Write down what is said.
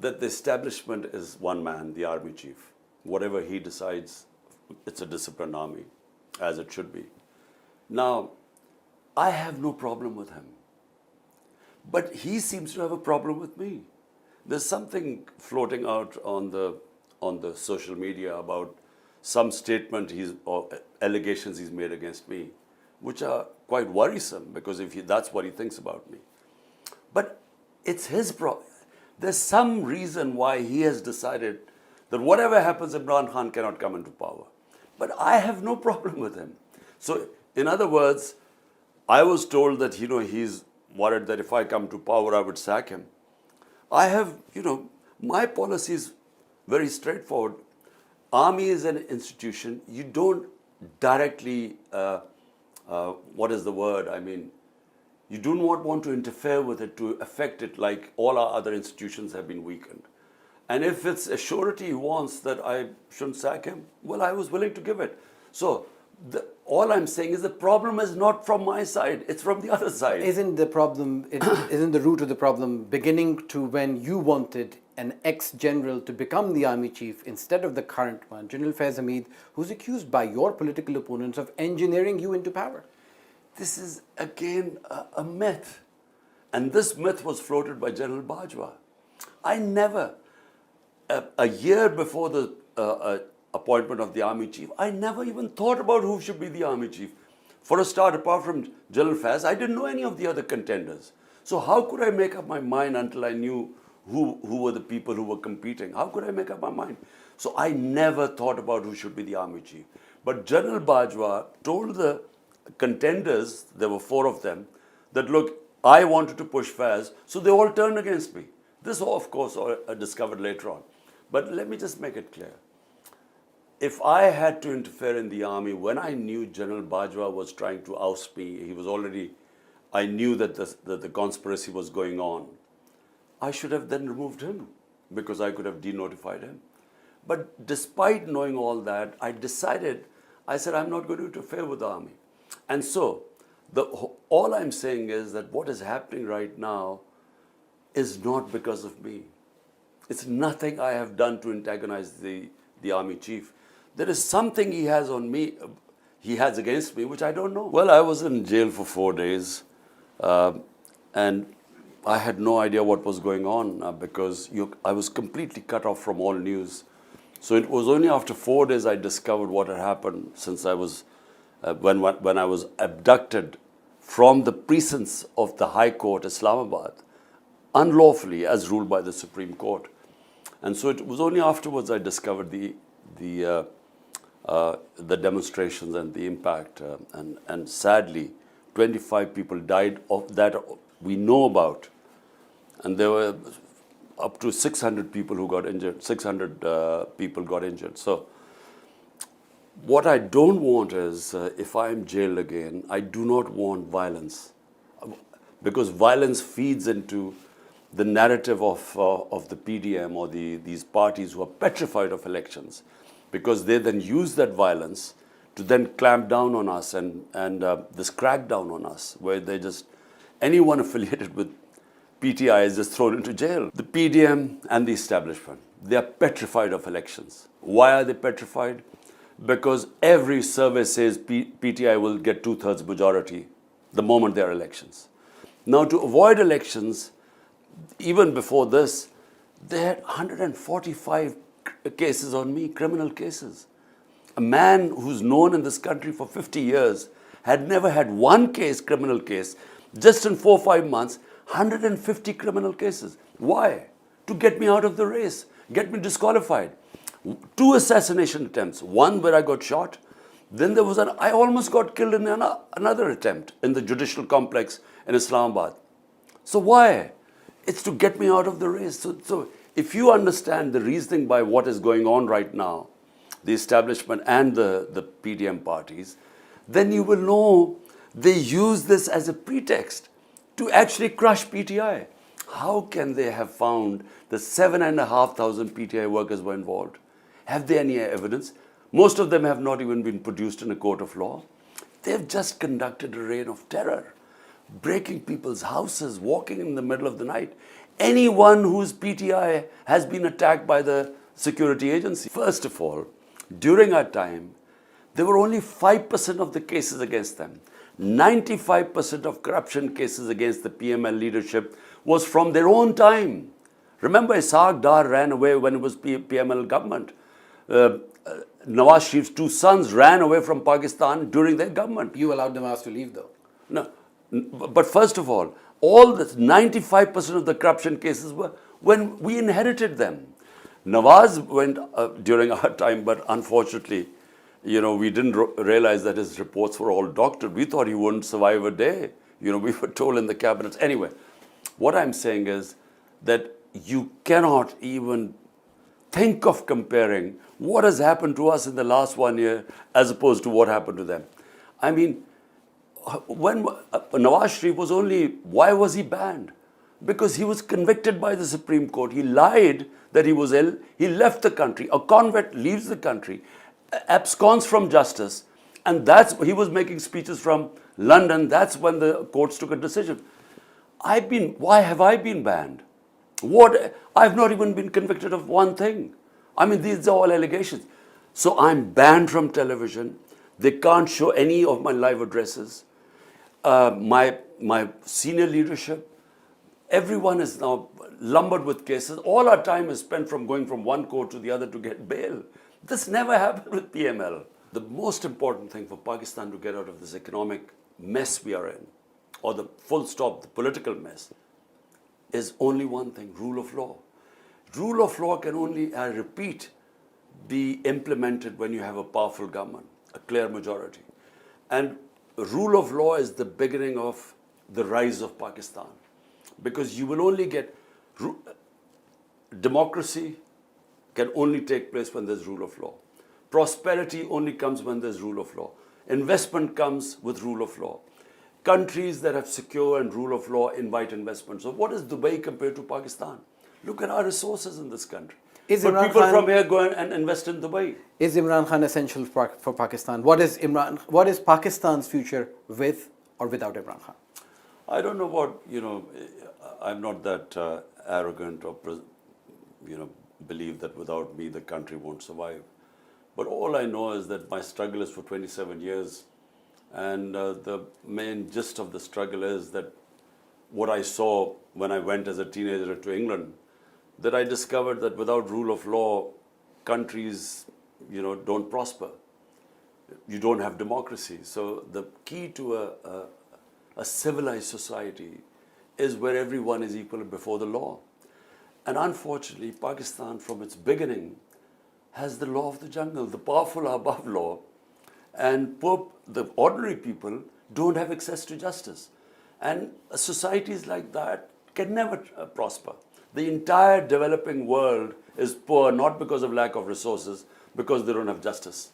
that the establishment is one man, the army chief. Whatever he decides, it's a disciplined army, as it should be. Now, I have no problem with him. But he seems to have a problem with me. There's something floating out on the social media about some statement or allegations he's made against me, which are quite worrisome because that's what he thinks about me. But it's his problem. There's some reason why he has decided that whatever happens, Imran Khan cannot come into power. But I have no problem with him. So, in other words, I was told that, he's worried that if I come to power, I would sack him. I have, my policy is very straightforward. Army is an institution. You don't directly, what is the word? I mean, you do not want to interfere with it to affect it like all our other institutions have been weakened. And if it's a surety he wants that I shouldn't sack him, well, I was willing to give it. So, all I'm saying is the problem is not from my side, it's from the other side. Isn't the problem, isn't the root of the problem beginning to when you wanted an ex-general to become the army chief instead of the current one, General Faiz Hamid, who's accused by your political opponents of engineering you into power? This is again a myth. And this myth was floated by General Bajwa. I never, a year before the appointment of the army chief, I never even thought about who should be the army chief. For a start, apart from General Faiz, I didn't know any of the other contenders. So how could I make up my mind until I knew who were the people who were competing? How could I make up my mind? So I never thought about who should be the army chief. But General Bajwa told the contenders, there were 4 of them, that look, I wanted to push Faiz, so they all turned against me. This, of course, I discovered later on. But let me just make it clear. If I had to interfere in the army, when I knew General Bajwa was trying to oust me, I knew that the conspiracy was going on. I should have then removed him because I could have denotified him. But despite knowing all that, I said, I'm not going to interfere with the army. And so, all I'm saying is that what is happening right now is not because of me. It's nothing I have done to antagonize the army chief. There is something he has on me, he has against me, which I don't know. Well, I was in jail for 4 days, and I had no idea what was going on because I was completely cut off from all news. So it was only after 4 days I discovered what had happened since I was, when I was abducted from the precincts of the High Court, Islamabad, unlawfully as ruled by the Supreme Court. And so it was only afterwards I discovered the demonstrations and the impact. And sadly, 25 people died of that we know about. And there were up to 600 people who got injured, 600 people got injured. So what I don't want is, if I am jailed again, I do not want violence. Because violence feeds into the narrative of the PDM or these parties who are petrified of elections, because they then use that violence to then clamp down on us and this crackdown on us, where anyone affiliated with PTI is just thrown into jail. The PDM and the establishment, they are petrified of elections. Why are they petrified? Because every survey says PTI will get 2/3 majority the moment there are elections. Now, to avoid elections, even before this, they had 145 cases on me, criminal cases. A man who's known in this country for 50 years had never had one case, criminal case. Just in 4 or 5 months, 150 criminal cases. Why? To get me out of the race, get me disqualified. 2 assassination attempts. One where I got shot. Then there was I almost got killed in another attempt in the judicial complex in Islamabad. So why? It's to get me out of the race. So if you understand the reasoning by what is going on right now, the establishment and the PDM parties, then you will know they use this as a pretext to actually crush PTI. How can they have found that 7,500 PTI workers were involved? Have they any evidence? Most of them have not even been produced in a court of law. They've just conducted a reign of terror, breaking people's houses, walking in the middle of the night. anyone whose PTI has been attacked by the security agency. First of all, during our time, there were only 5% of the cases against them. 95% of corruption cases against the PML leadership was from their own time. Remember, Ishaq Dar ran away when it was PML government. Nawaz Sharif's two sons ran away from Pakistan during their government. You allowed Nawaz to leave, though. No, but first of all the 95% of the corruption cases were when we inherited them. Nawaz went during our time, but unfortunately, we didn't realize that his reports were all doctored. We thought he wouldn't survive a day. We were told in the cabinets. Anyway, what I'm saying is that you cannot even think of comparing what has happened to us in the last 1 year as opposed to what happened to them. I mean, when Nawaz Sharif was why was he banned? Because he was convicted by the Supreme Court. He lied that he was ill. He left the country. A convict leaves the country, absconds from justice, and he was making speeches from London. That's when the courts took a decision. Why have I been banned? I've not even been convicted of one thing. I mean, these are all allegations. So I'm banned from television. They can't show any of my live addresses. My senior leadership, everyone is now lumbered with cases. All our time is spent from going from one court to the other to get bail. This never happened with PML. The most important thing for Pakistan to get out of this economic mess we are in, or the full stop, the political mess, is only one thing: rule of law. Rule of law can only, I repeat, be implemented when you have a powerful government, a clear majority. And rule of law is the beginning of the rise of Pakistan. Because you will only get democracy can only take place when there's rule of law. Prosperity only comes when there's rule of law. Investment comes with rule of law. Countries that have secure and rule of law invite investment. So what is Dubai compared to Pakistan? Look at our resources in this country. But people from here go and invest in Dubai. Is Imran Khan essential for Pakistan? What is Pakistan's future with or without Imran Khan? I don't know what, I'm not that arrogant or, believe that without me the country won't survive. But all I know is that my struggle is for 27 years. And the main gist of the struggle is that what I saw when I went as a teenager to England, that I discovered that without rule of law, countries, don't prosper. You don't have democracy. So the key to a civilized society is where everyone is equal before the law. And unfortunately, Pakistan, from its beginning, has the law of the jungle. The powerful are above law. And the ordinary people don't have access to justice. And societies like that can never prosper. The entire developing world is poor not because of lack of resources, because they don't have justice.